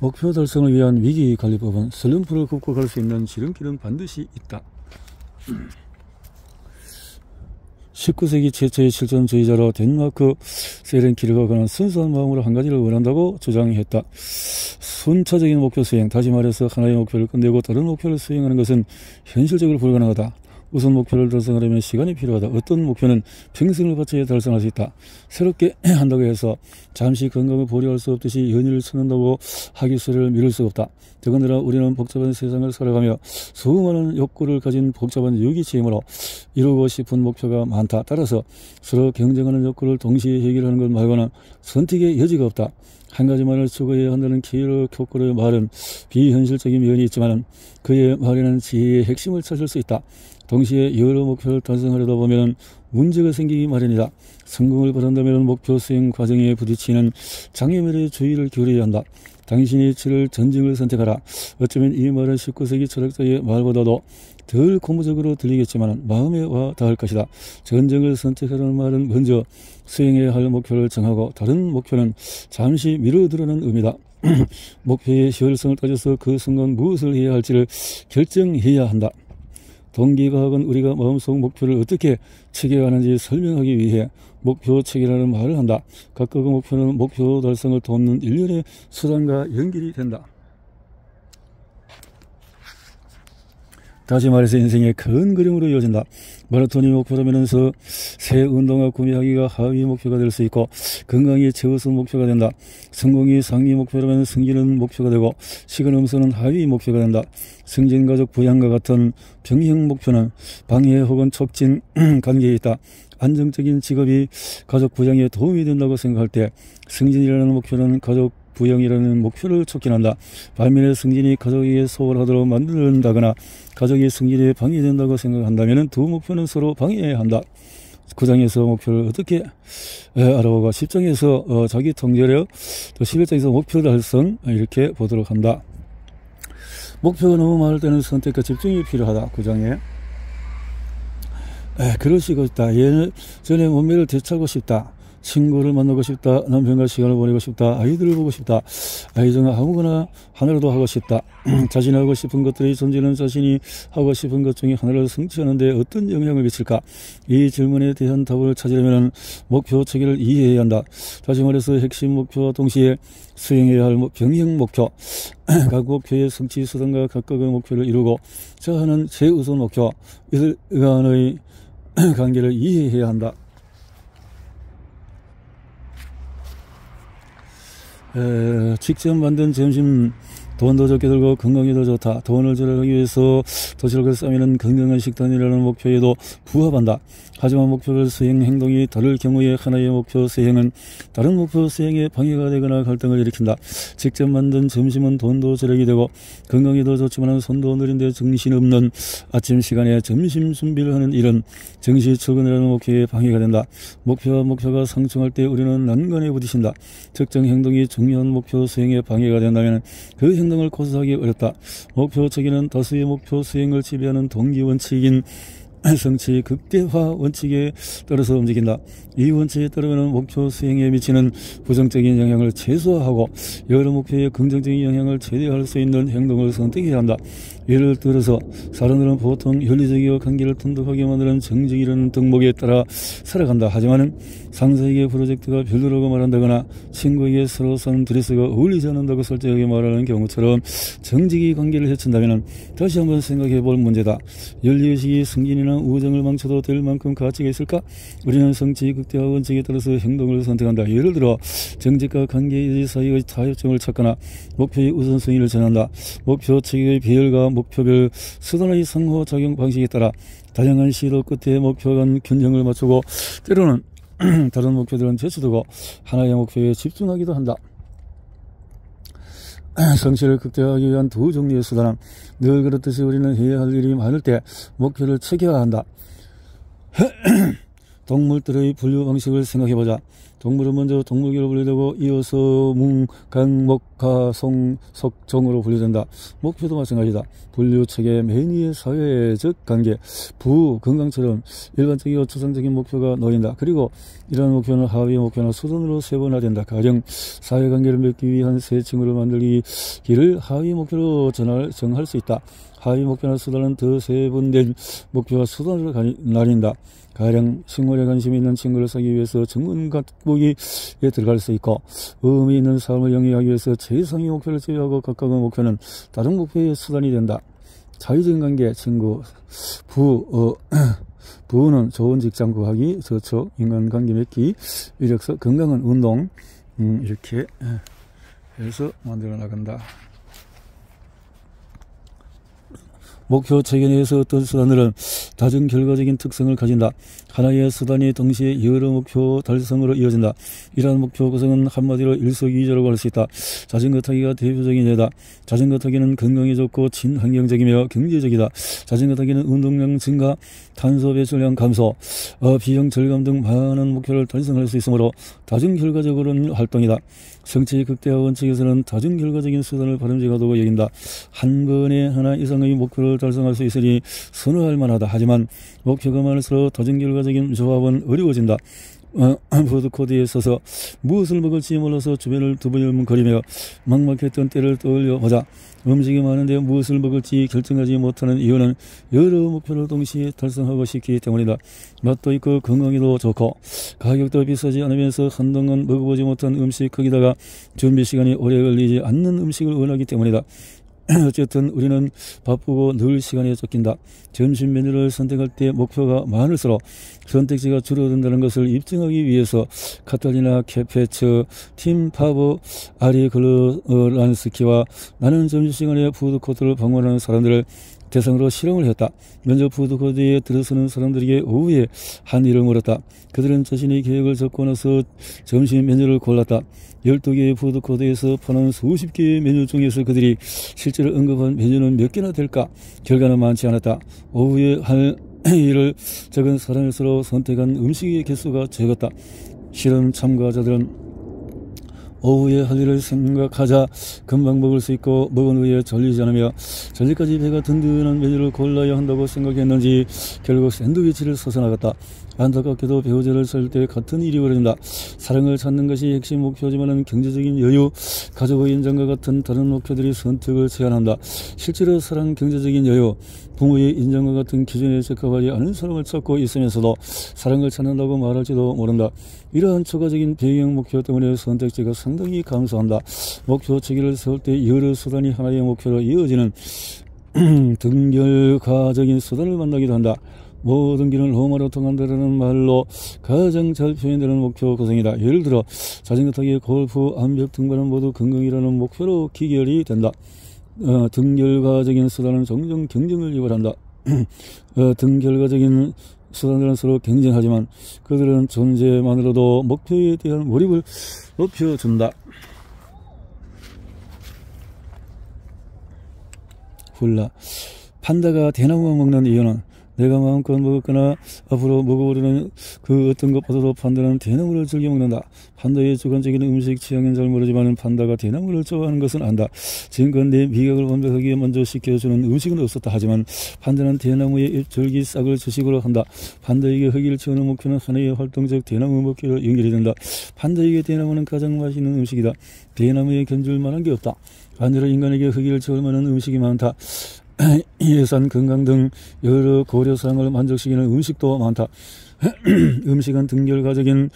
목표 달성을 위한 위기관리법은 슬럼프를 극복할 수 있는 지름길은 반드시 있다. 19세기 최초의 실존주의자로 덴마크 세렌키르가 그는 순수한 마음으로 한 가지를 원한다고 주장했다. 순차적인 목표 수행, 다시 말해서 하나의 목표를 끝내고 다른 목표를 수행하는 것은 현실적으로 불가능하다. 우선 목표를 달성하려면 시간이 필요하다. 어떤 목표는 평생을 바쳐야 달성할 수 있다. 새롭게 한다고 해서 잠시 건강을 보류할 수 없듯이 연일을 찾는다고 하기수를 미룰 수 없다. 더군다나 우리는 복잡한 세상을 살아가며 수많은 욕구를 가진 복잡한 유기체이므로 이루고 싶은 목표가 많다. 따라서 서로 경쟁하는 욕구를 동시에 해결하는 것 말고는 선택의 여지가 없다. 한 가지만을 추구해야 한다는 키르 쿄코르의 말은 비현실적인 면이 있지만 그의 말에는 지혜의 핵심을 찾을 수 있다. 동시에 여러 목표를 달성하려다 보면 문제가 생기기 마련이다. 성공을 바란다면 목표 수행 과정에 부딪히는 장애물에 주의를 기울여야 한다. 당신이 치를 전쟁을 선택하라. 어쩌면 이 말은 19세기 철학자의 말보다도 덜 고무적으로 들리겠지만 마음에 와 닿을 것이다. 전쟁을 선택하라는 말은 먼저 수행해야 할 목표를 정하고 다른 목표는 잠시 미뤄두라는 의미다. 목표의 효율성을 따져서 그 순간 무엇을 해야 할지를 결정해야 한다. 동기과학은 우리가 마음속 목표를 어떻게 체계하는지 설명하기 위해 목표 체계라는 말을 한다. 각각의 목표는 목표 달성을 돕는 일련의 수단과 연결이 된다. 다시 말해서 인생의 큰 그림으로 이어진다. 마라톤이 목표라면서 새 운동화 구매하기가 하위 목표가 될 수 있고 건강이 최우선 목표가 된다. 성공이 상위 목표라면 승진은 목표가 되고 시간 엄선은 하위 목표가 된다. 승진 가족 부양과 같은 병행 목표는 방해 혹은 촉진 관계에 있다. 안정적인 직업이 가족 부양에 도움이 된다고 생각할 때 승진이라는 목표는 가족 부양이라는 목표를 촉진한다. 반면에 승진이 가족에게 소홀하도록 만든다거나 가족이 승진에 방해된다고 생각한다면 두 목표는 서로 방해해야 한다. 9장에서 목표를 어떻게 알아보고 10장에서 자기 통제력, 또 11장에서 목표 달성 이렇게 보도록 한다. 목표가 너무 많을 때는 선택과 집중이 필요하다. 9장에 그러시고 싶다. 예전에 몸매를 되찾고 싶다. 친구를 만나고 싶다. 남편과 시간을 보내고 싶다. 아이들을 보고 싶다. 아이 중 아무거나 하나라도 하고 싶다. 자신이 하고 싶은 것들이 존재하는 자신이 하고 싶은 것 중에 하나를 성취하는데 어떤 영향을 미칠까? 이 질문에 대한 답을 찾으려면 목표 체계를 이해해야 한다. 다시 말해서 핵심 목표와 동시에 수행해야 할 병행 목표, 각 목표의 성취 수단과 각각의 목표를 이루고 저하는 최우선 목표, 이들 간의 관계를 이해해야 한다. 직접 만든 점심 돈도 적게 들고 건강이 더 좋다. 돈을 절약하기 위해서 도시락을 싸매는 건강한 식단이라는 목표에도 부합한다. 하지만 목표를 수행 행동이 다를 경우에 하나의 목표 수행은 다른 목표 수행에 방해가 되거나 갈등을 일으킨다. 직접 만든 점심은 돈도 절약이 되고 건강이 더 좋지만 손도 느린데 정신없는 아침 시간에 점심 준비를 하는 일은 정시 출근이라는 목표에 방해가 된다. 목표와 목표가 상충할 때 우리는 난관에 부딪힌다. 특정 행동이 중요한 목표 수행에 방해가 된다면 그 행동을 고수하기 어렵다. 목표 체계는 다수의 목표 수행을 지배하는 동기 원칙인 성취 극대화 원칙에 따라서 움직인다. 이 원칙에 따르면 목표 수행에 미치는 부정적인 영향을 최소화하고 여러 목표에 긍정적인 영향을 최대화할 수 있는 행동을 선택해야 한다. 예를 들어서 사람들은 보통 윤리적이고 관계를 돈독하게 만드는 정직이라는 덕목에 따라 살아간다. 하지만 상사에게 프로젝트가 별로라고 말한다거나 친구에게 서로 사는 드레스가 어울리지 않는다고 솔직하게 말하는 경우처럼 정직이 관계를 해친다면 다시 한번 생각해 볼 문제다. 윤리의식이 승진이나 우정을 망쳐도 될 만큼 가치가 있을까? 우리는 성취 극대화 원칙에 따라서 행동을 선택한다. 예를 들어 정직과 관계의 사이의 타협점을 찾거나 목표의 우선순위를 정한다. 목표 체계의 비율과 목표별 수단의 상호작용 방식에 따라 다양한 시도 끝에 목표 간 균형을 맞추고 때로는 다른 목표들은 제쳐두고 하나의 목표에 집중하기도 한다. 성취를 극대화하기 위한 두 종류의 수단은 늘 그렇듯이 우리는 해야 할 일이 많을 때 목표를 체계화한다. 동물들의 분류 방식을 생각해보자. 동물은 먼저 동물계로 분류되고 이어서 문, 강, 목, 가, 송, 석, 정으로 분류된다. 목표도 마찬가지다. 분류 체계 맨 위의 사회적 관계, 부, 건강처럼 일반적이고 추상적인 목표가 놓인다. 그리고 이러한 목표는 하위 목표나 수단으로 세분화된다. 가령 사회관계를 맺기 위한 새 친구를 만들기를 하위 목표로 정할 수 있다. 하위 목표나 수단은 더 세분된 목표와 수단으로 나뉜다. 가령 식물에 관심이 있는 친구를 사기 위해서 전문 각국에 들어갈 수 있고, 의미 있는 삶을 영위하기 위해서 최상위 목표를 제외하고 가까운 목표는 다른 목표의 수단이 된다. 자유적인 관계, 친구, 부는 좋은 직장 구하기, 저촉, 인간관계 맺기, 이력서, 건강한 운동, 이렇게 해서 만들어 나간다. 목표 체계 내에서 어떤 수단들은 다른 결과적인 특성을 가진다. 하나의 수단이 동시에 여러 목표 달성으로 이어진다. 이러한 목표 구성은 한마디로 일석이조라고 할 수 있다. 자전거 타기가 대표적인 예다. 자전거 타기는 건강에 좋고 친환경적이며 경제적이다. 자전거 타기는 운동량 증가, 탄소 배출량 감소, 비용 절감 등 많은 목표를 달성할 수 있으므로 다중결과적으로는 활동이다. 성취 극대화 원칙에서는 다중결과적인 수단을 바람직하다고 여긴다. 한 번에 하나 이상의 목표를 달성할 수 있으니 선호할 만하다. 하지만 목표가 많을수록 다중결과적인 조합은 어려워진다. 푸드코드에 있어서 무엇을 먹을지 몰라서 주변을 두번거리며 막막했던 때를 떠올려 보자. 음식이 많은데 무엇을 먹을지 결정하지 못하는 이유는 여러 목표를 동시에 달성하고 싶기 때문이다. 맛도 있고 건강에도 좋고 가격도 비싸지 않으면서 한동안 먹어보지 못한 음식, 거기다가 준비 시간이 오래 걸리지 않는 음식을 원하기 때문이다. 어쨌든 우리는 바쁘고 늘 시간에 쫓긴다. 점심 메뉴를 선택할 때 목표가 많을수록 선택지가 줄어든다는 것을 입증하기 위해서 카탈리나 케페츠, 팀 파브, 아리 글란스키와 나는 점심시간에 푸드코트를 방문하는 사람들을 대상으로 실험을 했다. 먼저 푸드코트에 들어서는 사람들에게 오후에 한 일을 물었다. 그들은 자신의 계획을 적고 나서 점심 메뉴를 골랐다. 12개의 푸드코트에서 파는 수십 개의 메뉴 중에서 그들이 실제로 언급한 메뉴는 몇 개나 될까? 결과는 많지 않았다. 오후에 할 일을 적은 사람일수록 선택한 음식의 개수가 적었다. 실험 참가자들은 오후에 할 일을 생각하자 금방 먹을 수 있고 먹은 후에 졸리지 않으며 저녁까지 배가 든든한 메뉴를 골라야 한다고 생각했는지 결국 샌드위치를 사서 나갔다. 안타깝게도 배우자를 살 때 같은 일이 벌어진다. 사랑을 찾는 것이 핵심 목표지만 경제적인 여유, 가족의 인정과 같은 다른 목표들이 선택을 제한한다. 실제로 사랑, 경제적인 여유, 부모의 인정과 같은 기준에 적합하지 않은 사람을 찾고 있으면서도 사랑을 찾는다고 말할지도 모른다. 이러한 추가적인 배경 목표 때문에 선택지가 상당히 감소한다. 목표 체계를 세울 때 여러 수단이 하나의 목표로 이어지는 등결과적인 수단을 만나기도 한다. 모든 길은 로마로 통한다라는 말로 가장 잘 표현되는 목표 구성이다. 예를 들어 자전거 타기, 골프, 암벽 등반은 모두 건강이라는 목표로 기결이 된다. 등결과적인 수단은 종종 경쟁을 유발한다. 등결과적인 수단들은 서로 경쟁하지만 그들은 존재만으로도 목표에 대한 몰입을 높여준다. 훌라. 판다가 대나무 먹는 이유는 내가 마음껏 먹었거나 앞으로 먹어보려는 그 어떤 것보다도 판다는 대나무를 즐겨 먹는다. 판다의 주관적인 음식 취향은 잘 모르지만 판다가 대나무를 좋아하는 것은 안다. 지금껏 내 미각을 완벽하게 만족시켜주는 음식은 없었다. 하지만 판다는 대나무의 잎, 줄기, 싹을 주식으로 한다. 판다에게 허기를 채우는 목표는 하나의 활동적 대나무 먹기로 연결이 된다. 판다에게 대나무는 가장 맛있는 음식이다. 대나무에 견줄 만한 게 없다. 반대로 인간에게 허기를 채울 만한 음식이 많다. 예산, 건강 등 여러 고려사항을 만족시키는 음식도 많다. 음식은 등결과적인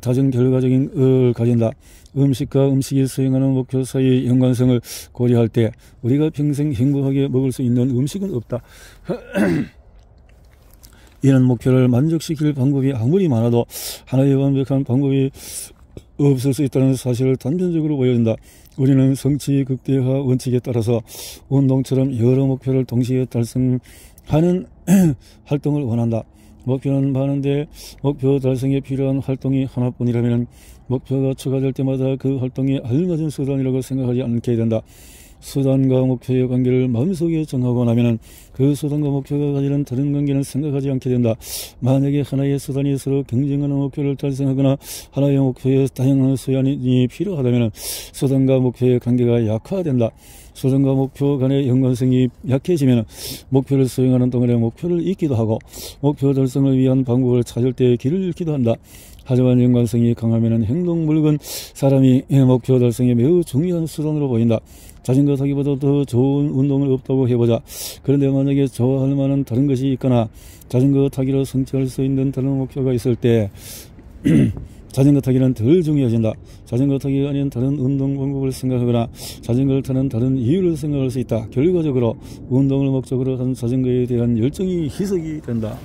다중결과적인 을 가진다. 음식과 음식이 수행하는 목표 사이의 연관성을 고려할 때 우리가 평생 행복하게 먹을 수 있는 음식은 없다. 이런 목표를 만족시킬 방법이 아무리 많아도 하나의 완벽한 방법이 없을 수 있다는 사실을 단편적으로 보여준다. 우리는 성취 극대화 원칙에 따라서 운동처럼 여러 목표를 동시에 달성하는 활동을 원한다. 목표는 많은데 목표 달성에 필요한 활동이 하나뿐이라면 목표가 추가될 때마다 그 활동이 알맞은 수단이라고 생각하지 않게 된다. 수단과 목표의 관계를 마음속에 정하고 나면은 그 수단과 목표가 가지는 다른 관계는 생각하지 않게 된다. 만약에 하나의 수단이 서로 경쟁하는 목표를 달성하거나 하나의 목표에 다양한 수단이 필요하다면 수단과 목표의 관계가 약화된다. 수단과 목표 간의 연관성이 약해지면 목표를 수행하는 동안에 목표를 잊기도 하고 목표 달성을 위한 방법을 찾을 때 길을 잃기도 한다. 하지만 연관성이 강하면 행동, 물건, 사람이 목표 달성에 매우 중요한 수단으로 보인다. 자전거 타기보다 더 좋은 운동을 없다고 해보자. 그런데 만약에 좋아할 만한 다른 것이 있거나 자전거 타기로 성취할 수 있는 다른 목표가 있을 때 자전거 타기는 덜 중요해진다. 자전거 타기가 아닌 다른 운동 방법을 생각하거나 자전거를 타는 다른 이유를 생각할 수 있다. 결과적으로 운동을 목적으로 한 자전거에 대한 열정이 희석이 된다.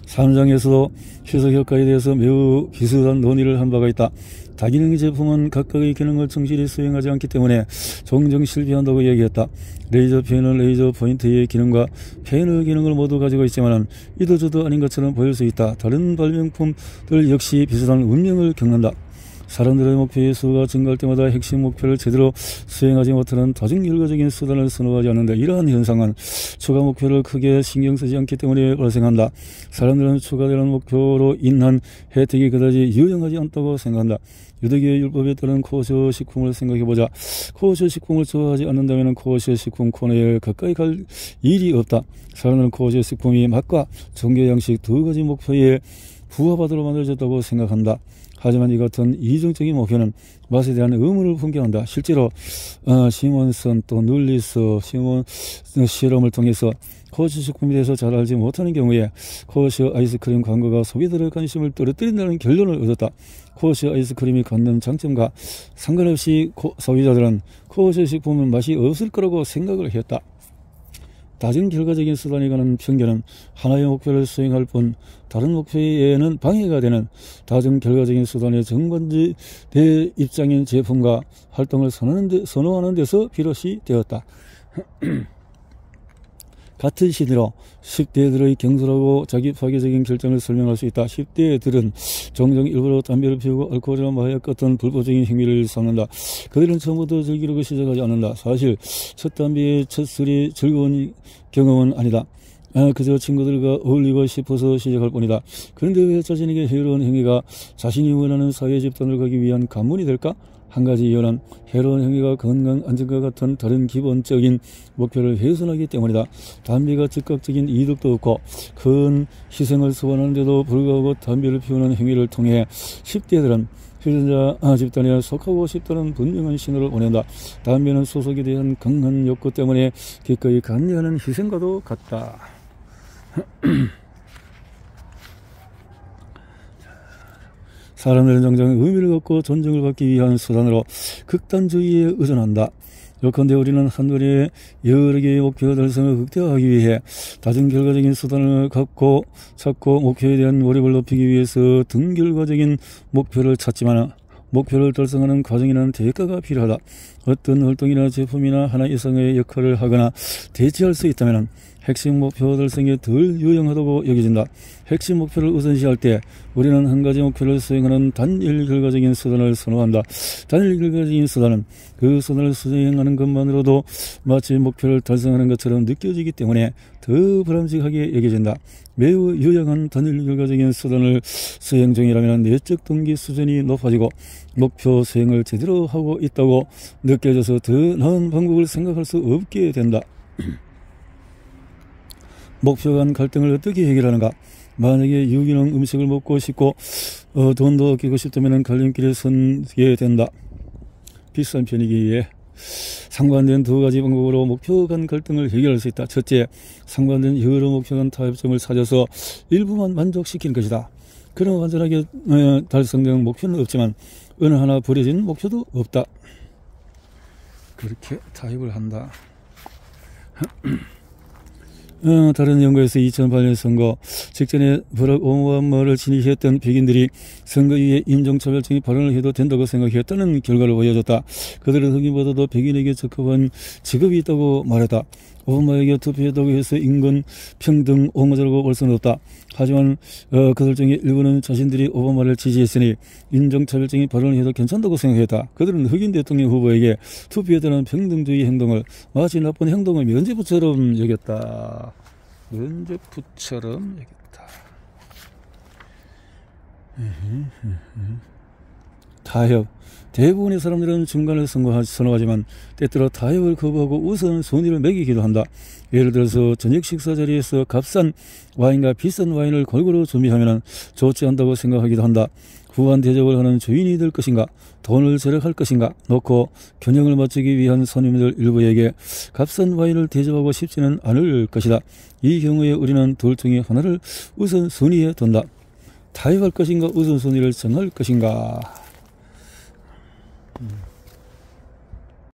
삼장에서도 희석 효과에 대해서 매우 비슷한 논의를 한 바가 있다. 다기능 제품은 각각의 기능을 충실히 수행하지 않기 때문에 종종 실패한다고 얘기했다. 레이저 펜은 레이저 포인트의 기능과 펜의 기능을 모두 가지고 있지만 이도저도 아닌 것처럼 보일 수 있다. 다른 발명품들 역시 비슷한 운명을 겪는다. 사람들의 목표의 수가 증가할 때마다 핵심 목표를 제대로 수행하지 못하는 다중결과적인 수단을 선호하지 않는다. 이러한 현상은 추가 목표를 크게 신경 쓰지 않기 때문에 발생한다. 사람들은 추가되는 목표로 인한 혜택이 그다지 유용하지 않다고 생각한다. 유대계의 율법에 따른 코셔 식품을 생각해보자. 코셔 식품을 좋아하지 않는다면 코셔 식품 코너에 가까이 갈 일이 없다. 사람들은 코셔 식품이 맛과 종교 양식 두 가지 목표에 부합하도록 만들어졌다고 생각한다. 하지만 이 같은 이중적인 목표는 맛에 대한 의문을 풍기한다. 실제로 시몬슨 또 눌리스 시몬 실험을 통해서 코셔 식품에 대해서 잘 알지 못하는 경우에 코셔 아이스크림 광고가 소비자들의 관심을 떨어뜨린다는 결론을 얻었다. 코셔 아이스크림이 갖는 장점과 상관없이 소비자들은 코셔 식품은 맛이 없을 거라고 생각을 했다. 다중결과적인 수단이 가는 편견은 하나의 목표를 수행할 뿐 다른 목표에는 방해가 되는 다중결과적인 수단의 정반대 입장인 제품과 활동을 선호하는 데서 비롯이 되었다. 같은 시대로 10대들의 경솔하고 자기 파괴적인 결정을 설명할 수 있다. 10대들은 종종 일부러 담배를 피우고 알코올이나 마약 같은 불법적인 행위를 일삼는다. 그들은 처음부터 즐기려고 시작하지 않는다. 사실 첫 담배의 첫 술이 즐거운 경험은 아니다. 그저 친구들과 어울리고 싶어서 시작할 뿐이다. 그런데 왜 자신에게 해로운 행위가 자신이 원하는 사회 집단을 가기 위한 관문이 될까? 한 가지 이유는 해로운 행위가 건강, 안전과 같은 다른 기본적인 목표를 훼손하기 때문이다. 담배가 즉각적인 이득도 없고 큰 희생을 수반하는데도 불구하고 담배를 피우는 행위를 통해 10대들은 휴전자 집단에 속하고 싶다는 분명한 신호를 보낸다. 담배는 소속에 대한 강한 욕구 때문에 기꺼이 관여하는 희생과도 같다. 사람들은 종종 의미를 갖고 존중을 받기 위한 수단으로 극단주의에 의존한다. 요컨대 우리는 한눈에 여러 개의 목표 달성을 극대화하기 위해 다중결과적인 수단을 찾고 목표에 대한 몰입을 높이기 위해서 등결과적인 목표를 찾지만 목표를 달성하는 과정에는 대가가 필요하다. 어떤 활동이나 제품이나 하나 이상의 역할을 하거나 대체할 수 있다면 핵심 목표 달성에 덜 유용하다고 여겨진다. 핵심 목표를 우선시할 때 우리는 한 가지 목표를 수행하는 단일 결과적인 수단을 선호한다. 단일 결과적인 수단은 그 수단을 수행하는 것만으로도 마치 목표를 달성하는 것처럼 느껴지기 때문에 더 바람직하게 여겨진다. 매우 유용한 단일 결과적인 수단을 수행 중이라면 내적 동기 수준이 높아지고 목표 수행을 제대로 하고 있다고 느껴져서 더 나은 방법을 생각할 수 없게 된다. 목표 간 갈등을 어떻게 해결하는가? 만약에 유기농 음식을 먹고 싶고 돈도 아끼고 싶다면 갈림길에 서게 된다. 비싼 편이기에 상반된 두 가지 방법으로 목표 간 갈등을 해결할 수 있다. 첫째, 상반된 여러 목표 간 타협점을 찾아서 일부만 만족시키는 것이다. 그럼 완전하게 달성된 목표는 없지만 어느 하나 버려진 목표도 없다. 그렇게 타협을 한다. 다른 연구에서 2008년 선거 직전에 버락 오바마를 지지했던 백인들이 선거 이후에 인종차별적인 발언을 해도 된다고 생각했다는 결과를 보여줬다. 그들은 흑인보다도 백인에게 적합한 직업이 있다고 말했다. 오바마에게 투표했다고 해서 인권, 평등, 옹호자라고 볼 수는 없다. 하지만 그들 중에 일부는 자신들이 오바마를 지지했으니 인종차별적인 발언을 해도 괜찮다고 생각했다. 그들은 흑인 대통령 후보에게 투표했다는 평등주의 행동을 마치 나쁜 행동을 면죄부처럼 여겼다. 면죄부처럼 여겼다. 타협. 대부분의 사람들은 중간을 선호하지만 때때로 타협을 거부하고 우선순위를 매기기도 한다. 예를 들어서 저녁 식사 자리에서 값싼 와인과 비싼 와인을 골고루 준비하면 좋지 않다고 생각하기도 한다. 후한 대접을 하는 주인이 될 것인가, 돈을 절약할 것인가 놓고 균형을 맞추기 위한 손님들 일부에게 값싼 와인을 대접하고 싶지는 않을 것이다. 이 경우에 우리는 둘 중에 하나를 우선순위에 둔다. 타협할 것인가, 우선순위를 정할 것인가.